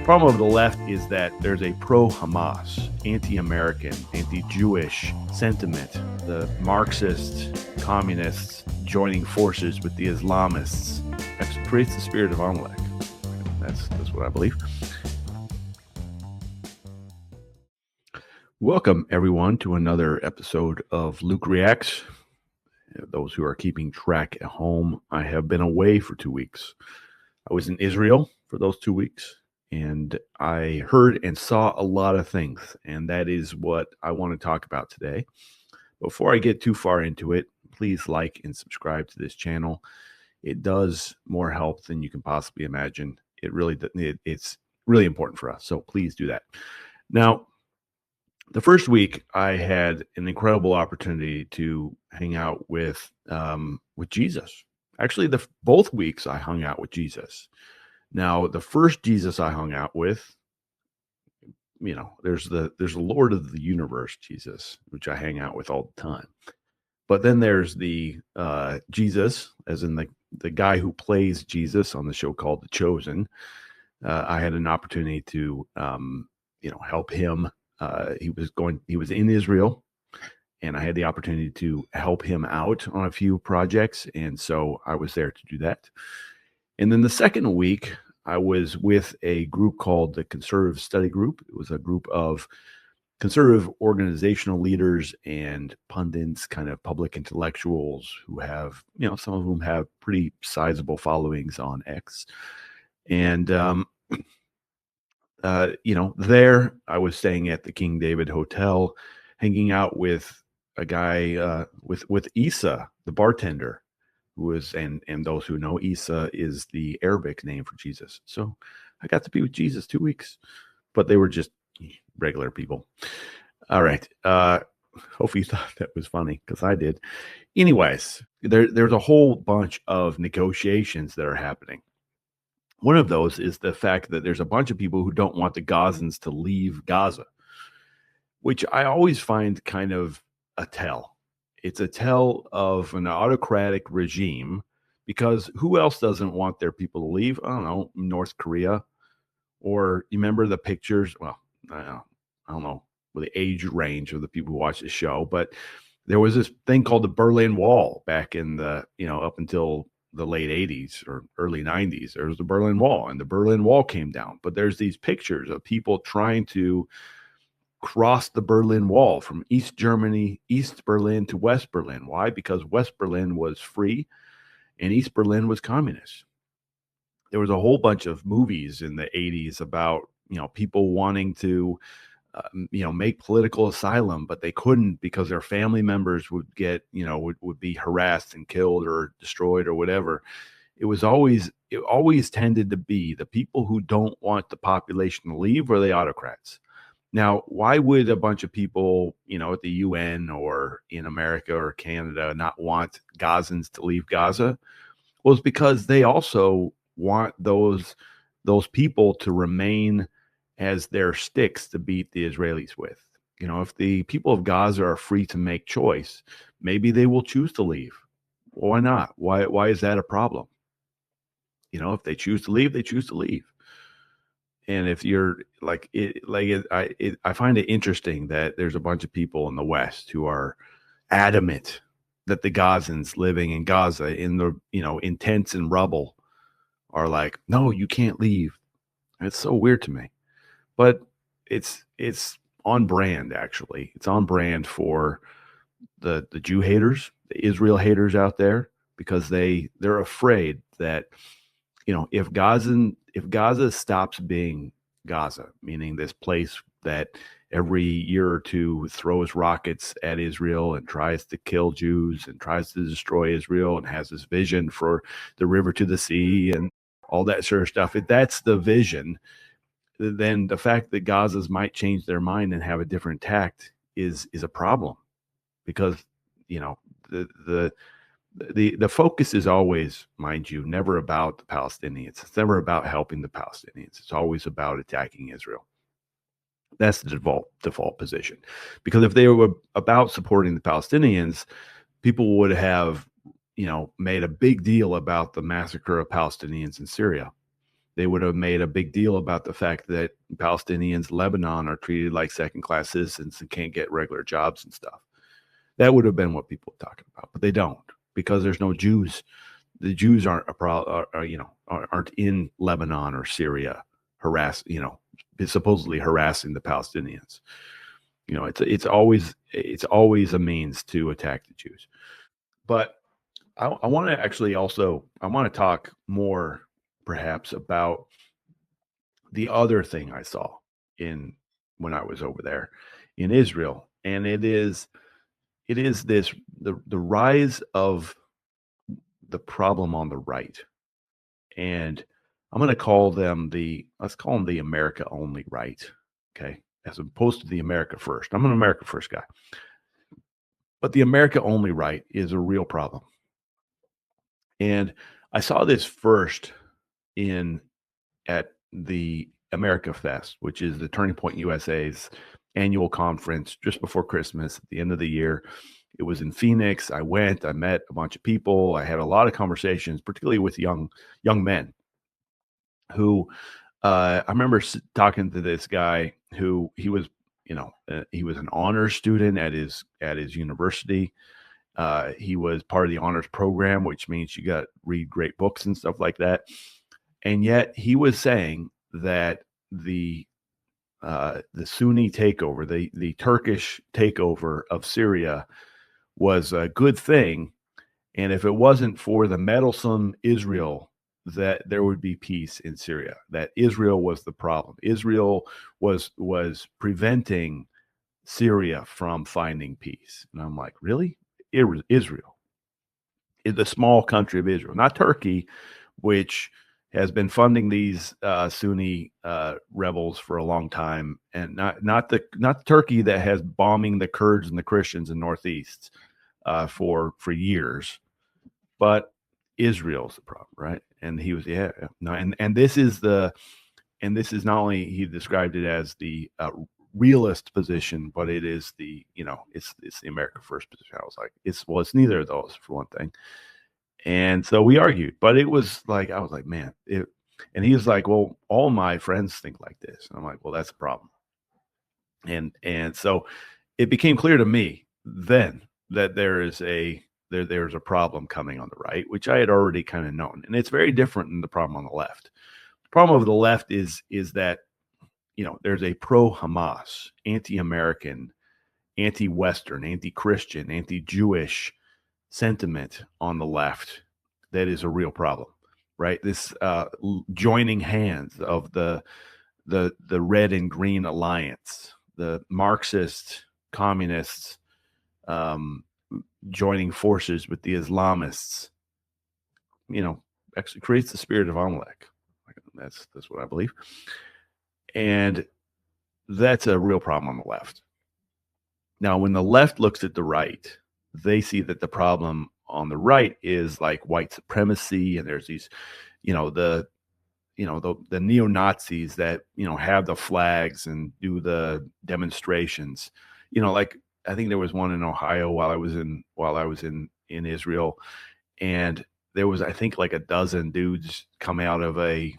problem of the left is that there's a pro-Hamas, anti-American, anti-Jewish sentiment. The Marxist communists joining forces with the Islamists actually creates the spirit of Amalek. That's what I believe. Welcome, everyone, to another episode of Luke Reacts. Those who are keeping track at home, I have been away for 2 weeks. I was in Israel for those 2 weeks, and I heard and saw a lot of things, and that is what I want to talk about today. Before I get too far into it, please like and subscribe to this channel. It does more help than you can possibly imagine. It's really important for us, so please do that. Now, the first week, I had an incredible opportunity to hang out with Jesus. Actually, both weeks I hung out with Jesus. Now, the first Jesus I hung out with, there's the Lord of the universe, Jesus, which I hang out with all the time. But then there's the Jesus, as in the guy who plays Jesus on the show called The Chosen. I had an opportunity to, help him. He was in Israel, and I had the opportunity to help him out on a few projects. And so I was there to do that. And then the second week, I was with a group called the Conservative Study Group. It was a group of conservative organizational leaders and pundits, kind of public intellectuals who have, some of whom have pretty sizable followings on X. And, there I was staying at the King David Hotel, hanging out with a guy, with Isa, the bartender, who is, and those who know, Isa is the Arabic name for Jesus. So I got to be with Jesus 2 weeks, but they were just regular people. All right. Hope you thought that was funny, because I did. Anyways, there's a whole bunch of negotiations that are happening. One of those is the fact that there's a bunch of people who don't want the Gazans to leave Gaza, which I always find kind of a tell. It's a tell of an autocratic regime, because who else doesn't want their people to leave? I don't know, North Korea. Or you remember the pictures? Well, I don't know the age range of the people who watch the show, but there was this thing called the Berlin Wall back in the, up until the late 80s or early 90s. There was the Berlin Wall, and the Berlin Wall came down. But there's these pictures of people trying to cross the Berlin Wall from East Germany, East Berlin to West Berlin. Why? Because West Berlin was free and East Berlin was communist. There was a whole bunch of movies in the 80s about, people wanting to, make political asylum, but they couldn't because their family members would get, would be harassed and killed or destroyed or whatever. It always tended to be the people who don't want the population to leave were the autocrats. Now, why would a bunch of people, at the UN or in America or Canada not want Gazans to leave Gaza? Well, it's because they also want those people to remain as their sticks to beat the Israelis with. If the people of Gaza are free to make choice, maybe they will choose to leave. Why not? Why is that a problem? If they choose to leave, they choose to leave. And if you're I find it interesting that there's a bunch of people in the West who are adamant that the Gazans living in Gaza in the, in tents and rubble are like, no, you can't leave. And it's so weird to me, but it's on brand. Actually, it's on brand for the Jew haters, the Israel haters out there, because they're afraid that, if Gaza stops being Gaza, meaning this place that every year or two throws rockets at Israel and tries to kill Jews and tries to destroy Israel and has this vision for the river to the sea and all that sort of stuff, if that's the vision, then the fact that Gazas might change their mind and have a different tact is a problem, because the focus is always, mind you, never about the Palestinians. It's never about helping the Palestinians. It's always about attacking Israel. That's the default position. Because if they were about supporting the Palestinians, people would have, made a big deal about the massacre of Palestinians in Syria. They would have made a big deal about the fact that Palestinians in Lebanon are treated like second-class citizens and can't get regular jobs and stuff. That would have been what people were talking about, but they don't, because there's no Jews. The Jews aren't a problem, aren't in Lebanon or Syria supposedly harassing the Palestinians. It's always a means to attack the Jews. But I want to actually also I want to talk more perhaps about the other thing I saw in when I was over there in Israel, and it is the rise of the problem on the right. And I'm going to let's call them the America only right. Okay. As opposed to the America first. I'm an America first guy. But the America only right is a real problem. And I saw this first in at the America Fest, which is the Turning Point USA's annual conference just before Christmas at the end of the year. It was in Phoenix. I met a bunch of people. I had a lot of conversations, particularly with young men who I remember talking to this guy who he was an honors student at his university. He was part of the honors program, which means you got to read great books and stuff like that. And yet he was saying that the Sunni takeover, the Turkish takeover of Syria, was a good thing, and if it wasn't for the meddlesome Israel, that there would be peace in Syria. That Israel was the problem. Israel was preventing Syria from finding peace. And I'm like, really? Israel, the small country of Israel, not Turkey, which has been funding these Sunni rebels for a long time, and not Turkey that has bombing the Kurds and the Christians in Northeast for years, but Israel's the problem, right? And he was, no, and this is not only he described it as the realist position, but it is it's the America first position. I was like, it's neither of those, for one thing. And so we argued, but it was like, I was like, man, and he was like, well, all my friends think like this. And I'm like, well, that's a problem. And so it became clear to me then that there's a problem coming on the right, which I had already kind of known. And it's very different than the problem on the left. The problem of the left is that, there's a pro-Hamas, anti-American, anti-Western, anti-Christian, anti-Jewish sentiment on the left that is a real problem, right? This joining hands of the red and green alliance, the Marxist communists joining forces with the Islamists, actually creates the spirit of Amalek. That's what I believe. And that's a real problem on the left. Now, when the left looks at the right, they see that the problem on the right is like white supremacy, and there's these, the neo-Nazis that, have the flags and do the demonstrations. Like I think there was one in Ohio while I was in Israel, and there was, I think, like a dozen dudes come out of a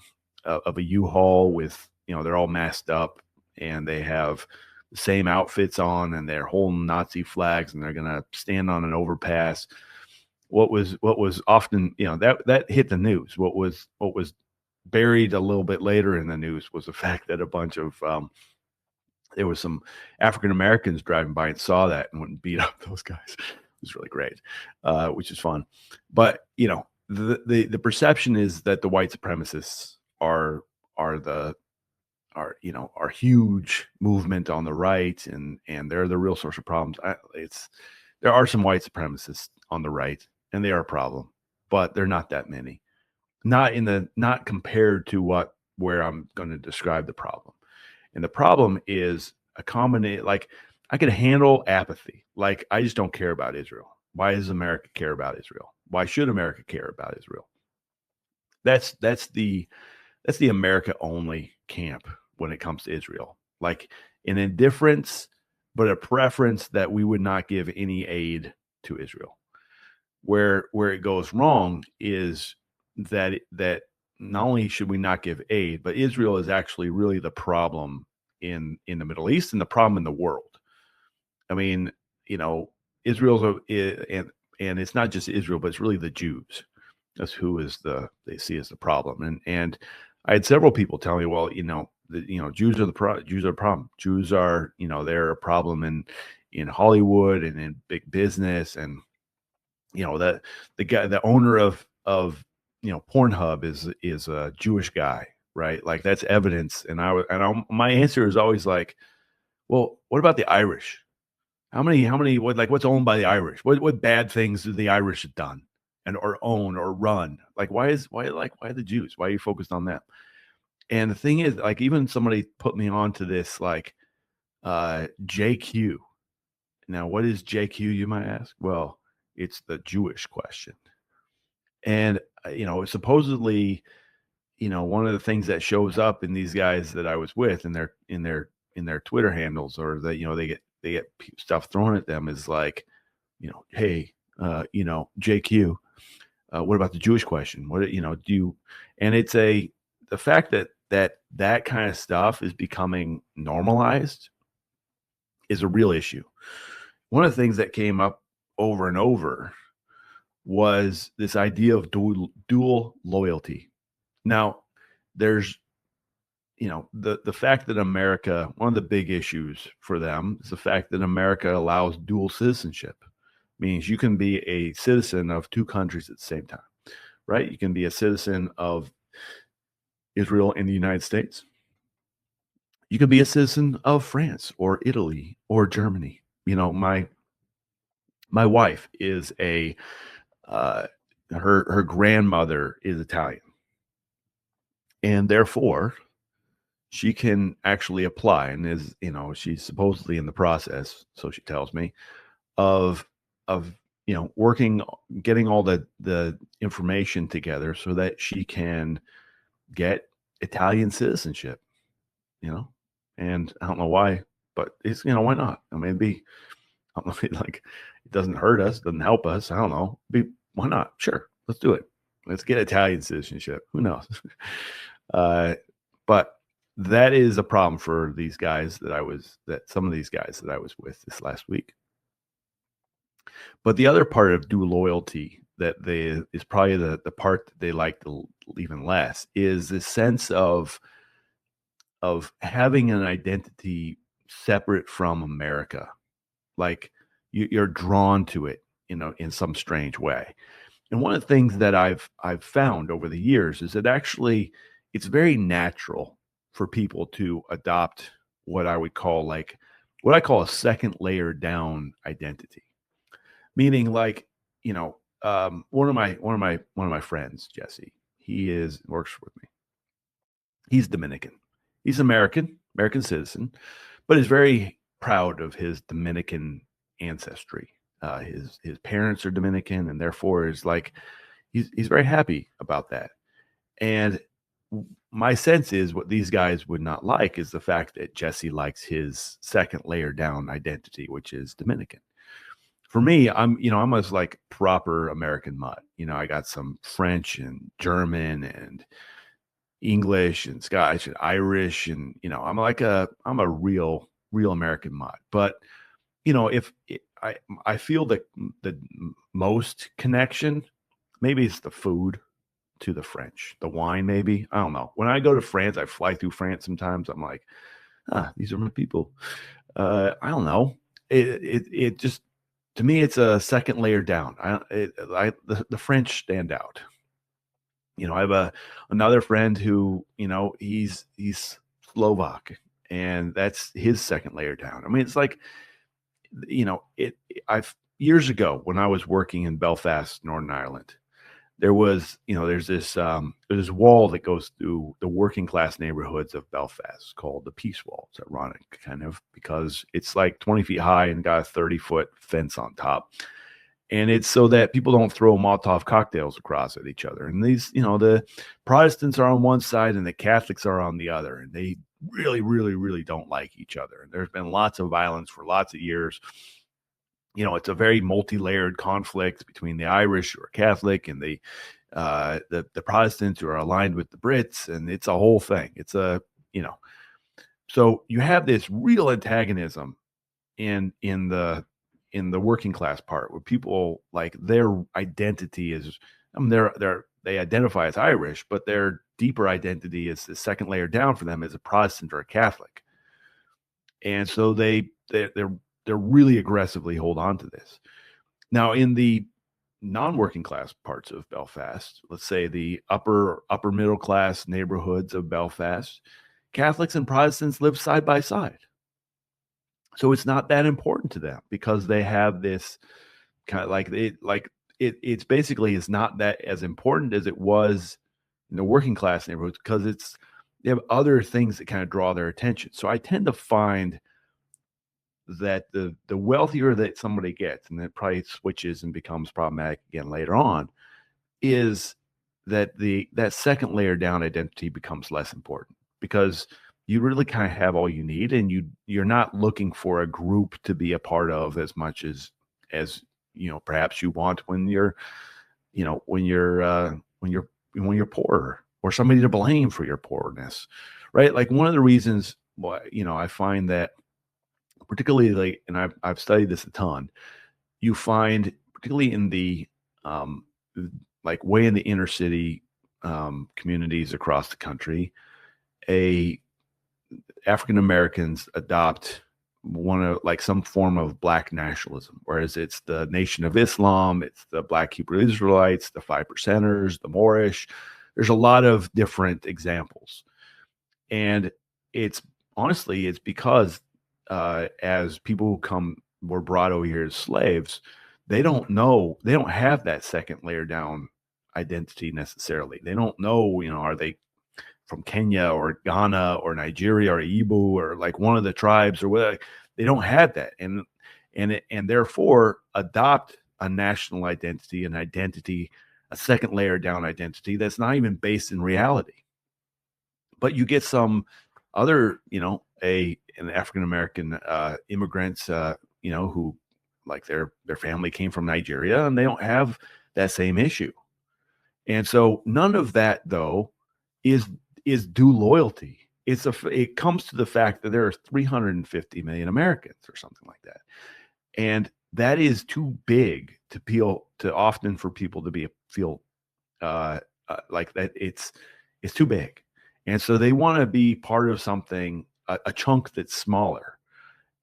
U-Haul with, they're all masked up and they have the same outfits on and they're holding Nazi flags and they're going to stand on an overpass. What was often, that hit the news. What was buried a little bit later in the news was the fact that a bunch of there was some African Americans driving by and saw that and went and beat up those guys. It was really great, which is fun. But the perception is that the white supremacists are huge movement on the right, and they're the real source of problems. There are some white supremacists on the right, and they are a problem, but they're not that many. Not compared to where I'm going to describe the problem. And the problem is a combination. Like, I could handle apathy. Like, I just don't care about Israel. Why does America care about Israel? Why should America care about Israel? That's the America only camp when it comes to Israel. Like, an indifference, but a preference that we would not give any aid to Israel. Where it goes wrong is that not only should we not give aid, but Israel is actually really the problem in the Middle East and the problem in the world. I mean, you know, and it's not just Israel, but it's really the Jews. That's who they see as the problem. And I had several people tell me, well, Jews are Jews are a problem. Jews are, they're a problem in Hollywood and in big business. And that the owner of Pornhub is a Jewish guy, right? Like that's evidence. My answer is always like, well, what about the Irish? What's owned by the Irish? What bad things do the Irish have done or own or run? Like why the Jews? Why are you focused on them? And the thing is, like, even somebody put me onto this, like, JQ. Now, what is JQ, you might ask? Well, it's the Jewish question. And, supposedly, one of the things that shows up in these guys that I was with in their Twitter handles, or that, they get stuff thrown at them, is like, hey, JQ, what about the Jewish question? What, do you, and it's the fact that kind of stuff is becoming normalized is a real issue. One of the things that came up over and over was this idea of dual loyalty. Now, there's, the fact that America, one of the big issues for them is the fact that America allows dual citizenship. Means you can be a citizen of two countries at the same time, right? You can be a citizen of Israel and the United States. You can be a citizen of France or Italy or Germany. My wife is her grandmother is Italian, and therefore she can actually apply, and she's supposedly in the process, so she tells me, of working, getting all the information together so that she can get Italian citizenship. And I don't know why, but it's, why not? I mean, I don't know, like, it doesn't hurt us, doesn't help us. I don't know. Why not? Sure, let's do it. Let's get Italian citizenship. Who knows? But that is a problem for these guys some of these guys that I was with this last week. But the other part of dual loyalty is probably the part that they like to even less, is the sense of having an identity separate from America. Like you're drawn to it, in some strange way. And one of the things that I've found over the years is that actually it's very natural for people to adopt what I call a second layer down identity. Meaning, like, one of my friends, Jesse, works with me. He's Dominican. He's American citizen, but is very proud of his Dominican ancestry. His parents are Dominican, and therefore is like he's very happy about that. And my sense is what these guys would not like is the fact that Jesse likes his second layer down identity, which is Dominican. For me, I'm as like proper American mutt. I got some French and German and English and Scottish and Irish, and I'm a real American mutt. But if I feel that the most connection, maybe it's the food to the French, the wine, maybe. I don't know. When I go to France, I fly through France sometimes. I'm like, these are my people. I don't know. It just, to me, it's a second layer down. The French stand out. I have another friend who, he's Slovak, and that's his second layer down. I mean, it's like, I've years ago when I was working in Belfast, Northern Ireland, there was, there's this wall that goes through the working class neighborhoods of Belfast called the Peace Wall. It's ironic, kind of, because it's like 20 feet high and got a 30-foot fence on top. And it's so that people don't throw Molotov cocktails across at each other. And these, the Protestants are on one side and the Catholics are on the other. And they really, really, really don't like each other. And there's been lots of violence for lots of years. It's a very multi-layered conflict between the Irish, who are Catholic, and the the Protestants who are aligned with the Brits, and it's a whole thing. It's a, so you have this real antagonism in the working class part, where people, like, their identity is, I mean, they identify as Irish, but their deeper identity is the second layer down for them as a Protestant or a Catholic, and so they're really aggressively hold on to this. Now, in the non-working class parts of Belfast, let's say the upper middle class neighborhoods of Belfast, Catholics and Protestants live side by side. So it's not that important to them, because they have this kind of it's basically is not that as important as it was in the working class neighborhoods, because they have other things that kind of draw their attention. So I tend to find that the wealthier that somebody gets, and it probably switches and becomes problematic again later on, is that that second layer down identity becomes less important, because you really kind of have all you need, and you're not looking for a group to be a part of as much as perhaps you want when you're when you're poor, or somebody to blame for your poorness, right? Like, one of the reasons why I find that, particularly, like, and I've studied this a ton, you find, particularly in the like way in the inner city communities across the country, African Americans adopt some form of Black nationalism, whereas it's the Nation of Islam, it's the Black Hebrew Israelites, the Five Percenters, the Moorish. There's a lot of different examples, and it's because as people were brought over here as slaves, they don't have that second layer down identity necessarily. They don't know, are they from Kenya or Ghana or Nigeria or Igbo or like one of the tribes or whatever. They don't have that, and therefore adopt a national identity, a second layer down identity that's not even based in reality. But you get some other, an African American immigrants, who, like, their family came from Nigeria, and they don't have that same issue. And so none of that, though, is due loyalty. It comes to the fact that there are 350 million Americans or something like that, and that is too big often for people to feel like that. It's too big, and so they want to be part of something, a chunk that's smaller.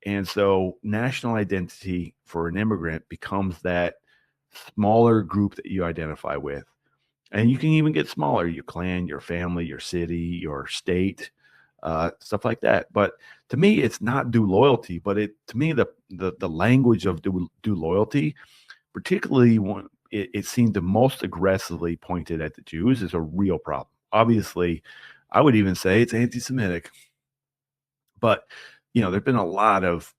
And so national identity for an immigrant becomes that smaller group that you identify with. And you can even get smaller: your clan, your family, your city, your state, stuff like that. But to me, it's not due loyalty. But to me, the language of due loyalty, particularly when it seemed to most aggressively pointed at the Jews, is a real problem. Obviously, I would even say it's anti-Semitic. But there've been a lot of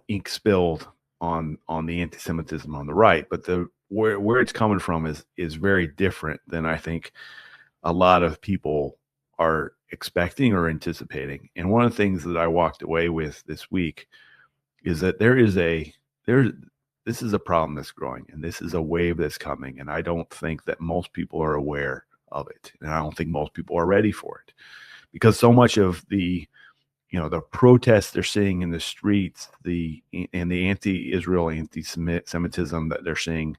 ink spilled on the anti-Semitism on the right, but where it's coming from is very different than I think a lot of people are expecting or anticipating. And one of the things that I walked away with this week is that this is a problem that's growing, and this is a wave that's coming, and I don't think that most people are aware of it, and I don't think most people are ready for it, because so much of the protests they're seeing in the streets, and the anti-Israel anti-Semitism that they're seeing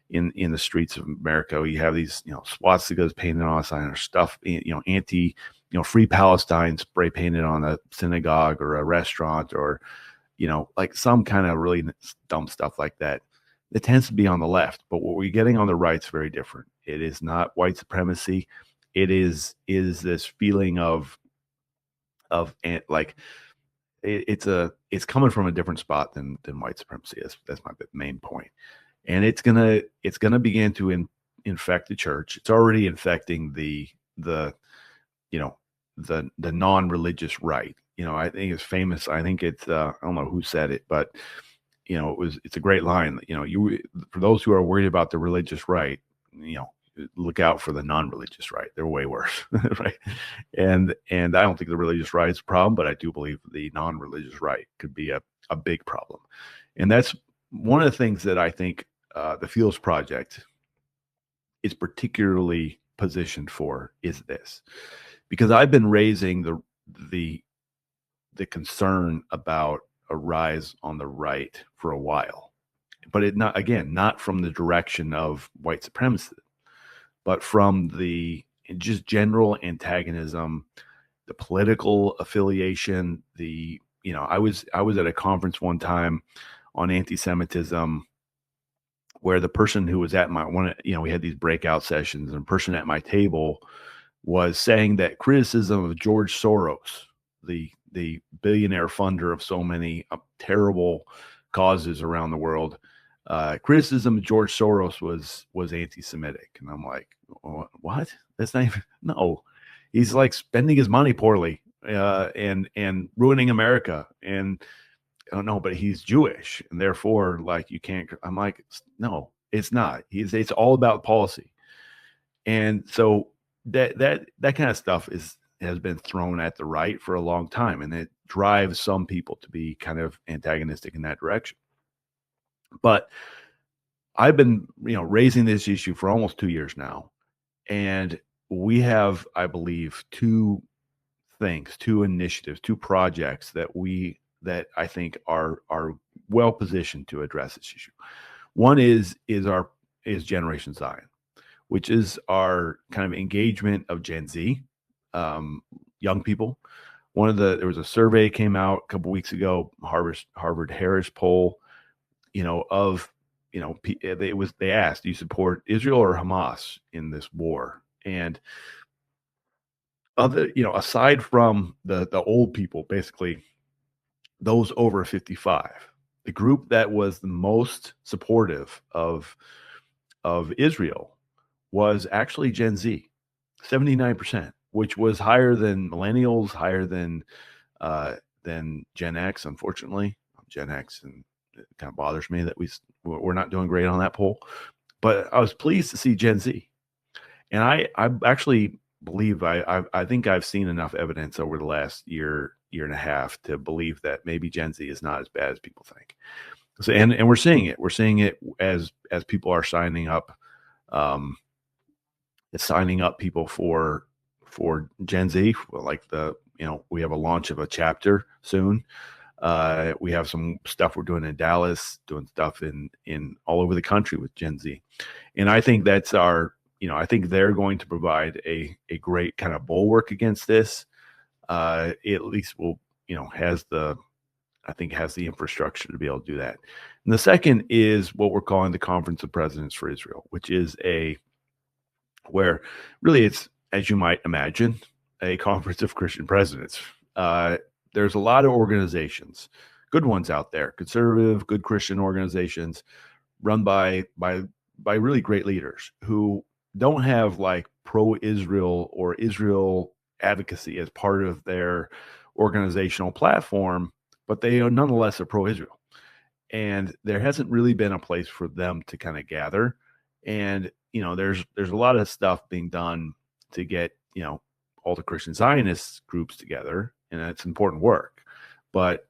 in the streets of America. You have these swastikas painted on a sign, or stuff, anti free Palestine spray painted on a synagogue or a restaurant, or like some kind of really dumb stuff like that. It tends to be on the left, but what we're getting on the right is very different. It is not white supremacy. It is this feeling of like it's coming from a different spot than white supremacy. That's my main point. And it's gonna begin to infect the church. It's already infecting the non-religious right. I think it's famous. I think it's I don't know who said it, but it's a great line. For those who are worried about the religious right, look out for the non-religious right. They're way worse, right? And I don't think the religious right is a problem, but I do believe the non-religious right could be a big problem. And that's one of the things that I think the Philos Project is particularly positioned for is this, because I've been raising the concern about a rise on the right for a while, but not from the direction of white supremacy, but from the just general antagonism, the political affiliation. I was at a conference one time on anti-Semitism where the person who was at my one, we had these breakout sessions, and the person at my table was saying that criticism of George Soros, the billionaire funder of so many terrible causes around the world, criticism of George Soros was anti-Semitic, and I'm like, what? That's not even no. He's like spending his money poorly, and ruining America, and I don't know, but he's Jewish, and therefore, like, you can't. I'm like, no, it's not. It's all about policy, and so that kind of stuff has been thrown at the right for a long time, and it drives some people to be kind of antagonistic in that direction. But I've been, raising this issue for almost 2 years now, and we have, I believe, two initiatives, two projects that I think are well positioned to address this issue. One is Generation Zion, which is our kind of engagement of Gen Z, young people. There was a survey came out a couple weeks ago, Harvard Harris poll, they asked, do you support Israel or Hamas in this war? And aside from the old people, basically those over 55, the group that was the most supportive of Israel was actually Gen Z, 79%, which was higher than millennials, higher than Gen X. Unfortunately, Gen X, and it kind of bothers me that we're not doing great on that poll. But I was pleased to see Gen Z, and I actually believe I think I've seen enough evidence over the last year and a half to believe that maybe Gen Z is not as bad as people think. So, and we're seeing it. We're seeing it as people are signing up. Signing up people for Gen Z, like we have a launch of a chapter soon. We have some stuff we're doing in Dallas, doing stuff in all over the country with Gen Z, and I think that's I think they're going to provide a great kind of bulwark against this. It at least will, has the infrastructure to be able to do that. And the second is what we're calling the Conference of Presidents for Israel, which is where really it's, as you might imagine, a conference of Christian presidents. There's a lot of organizations, good ones out there, conservative, good Christian organizations run by really great leaders who don't have like pro-Israel or Israel advocacy as part of their organizational platform, but they are nonetheless pro-Israel. And there hasn't really been a place for them to kind of gather. And, there's a lot of stuff being done to get, all the Christian Zionist groups together, and that's important work. But,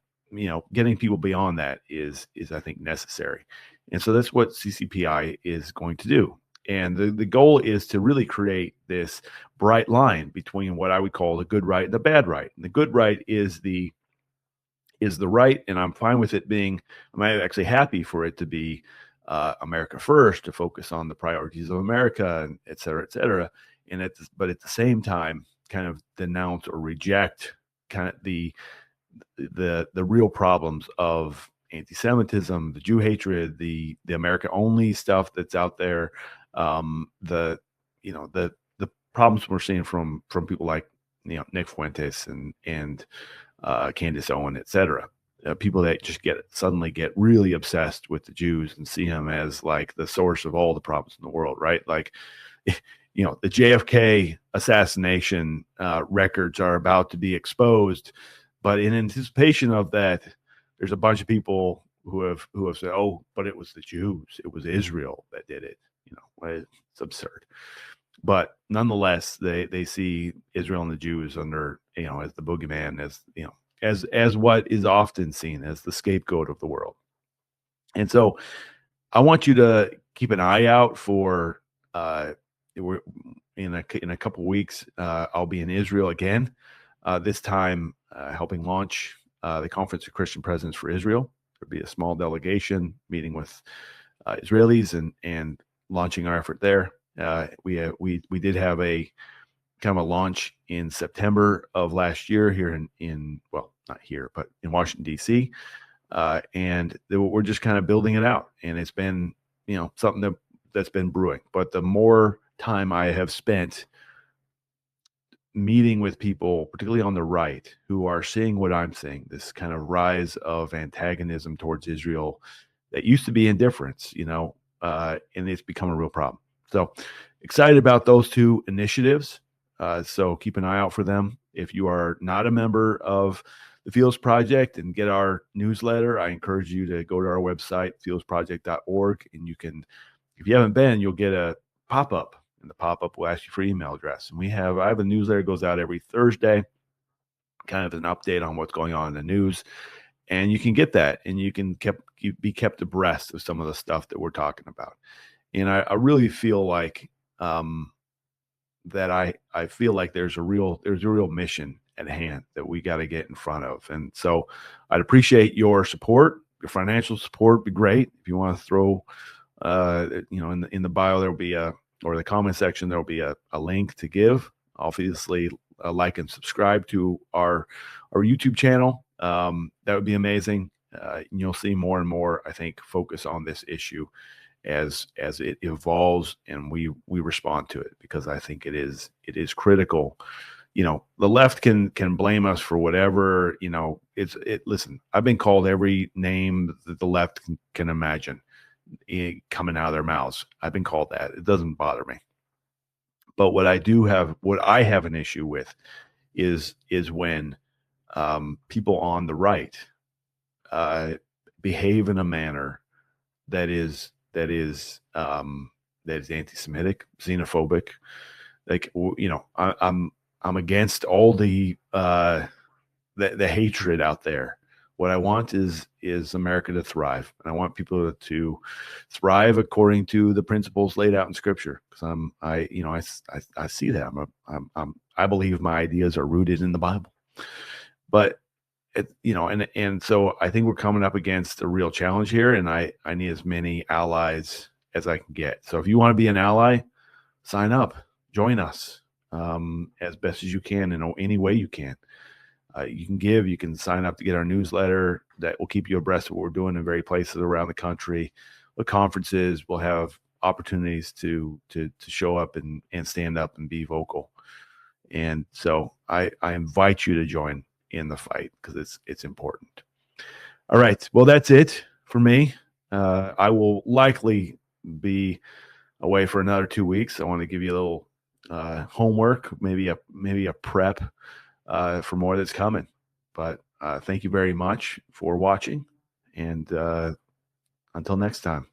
getting people beyond that is I think necessary. And so that's what CCPI is going to do. And the goal is to really create this bright line between what I would call the good right and the bad right. And the good right is the right, and I'm fine with it being, I'm actually happy for it to be America first, to focus on the priorities of America, and et cetera, and but at the same time, kind of denounce or reject kind of the real problems of anti-Semitism, the Jew hatred, the America only stuff that's out there, the problems we're seeing from people like Nick Fuentes and Candace Owen, et cetera. People that just suddenly get really obsessed with the Jews and see them as like the source of all the problems in the world, right? Like, the JFK assassination records are about to be exposed, but in anticipation of that, there's a bunch of people who have said, "Oh, but it was the Jews, it was Israel that did it." It's absurd. But nonetheless, they see Israel and the Jews under, as the boogeyman, as what is often seen as the scapegoat of the world. And so I want you to keep an eye out for we're in a couple weeks. I'll be in Israel again. This time, helping launch the Conference of Christian Presidents for Israel. There'll be a small delegation meeting with Israelis and launching our effort there. We did have a kind of a launch in September of last year here in well, not here, but in Washington D.C. And we're just kind of building it out, and it's been something that's been brewing. But the more time I have spent meeting with people, particularly on the right, who are seeing what I'm seeing, this kind of rise of antagonism towards Israel that used to be indifference, and it's become a real problem. So excited about those two initiatives. So keep an eye out for them. If you are not a member of the Philos Project and get our newsletter, I encourage you to go to our website, philosproject.org, and you can, if you haven't been, you'll get a pop-up, and the pop-up will ask you for email address. And I have a newsletter that goes out every Thursday, kind of an update on what's going on in the news. And you can get that, and you can be kept abreast of some of the stuff that we're talking about. And I really feel like that I feel like there's a real mission at hand that we got to get in front of. And so I'd appreciate your support. Your financial support would be great. If you want to throw in the bio, there'll be or the comment section, there'll be a link to give. Obviously, like and subscribe to our YouTube channel. That would be amazing. You'll see more and more, I think, focus on this issue as it evolves and we respond to it, because I think it is critical. The left can blame us for whatever. Listen, I've been called every name that the left can imagine coming out of their mouths. I've been called that. It doesn't bother me. But what I have an issue with is when people on the right behave in a manner that is anti-Semitic, xenophobic. Like, I'm against all the hatred out there. What I want is America to thrive, and I want people to thrive according to the principles laid out in Scripture. Because I see that. I believe my ideas are rooted in the Bible, but and so I think we're coming up against a real challenge here, and I need as many allies as I can get. So if you want to be an ally, sign up, join us as best as you can in any way you can. You can give, you can sign up to get our newsletter that will keep you abreast of what we're doing in various places around the country. With conferences, we'll have opportunities to show up and stand up and be vocal. And so I invite you to join in the fight, because it's important. All right. Well, that's it for me. I will likely be away for another 2 weeks. I want to give you a little homework, maybe a prep for more that's coming. But thank you very much for watching, and until next time.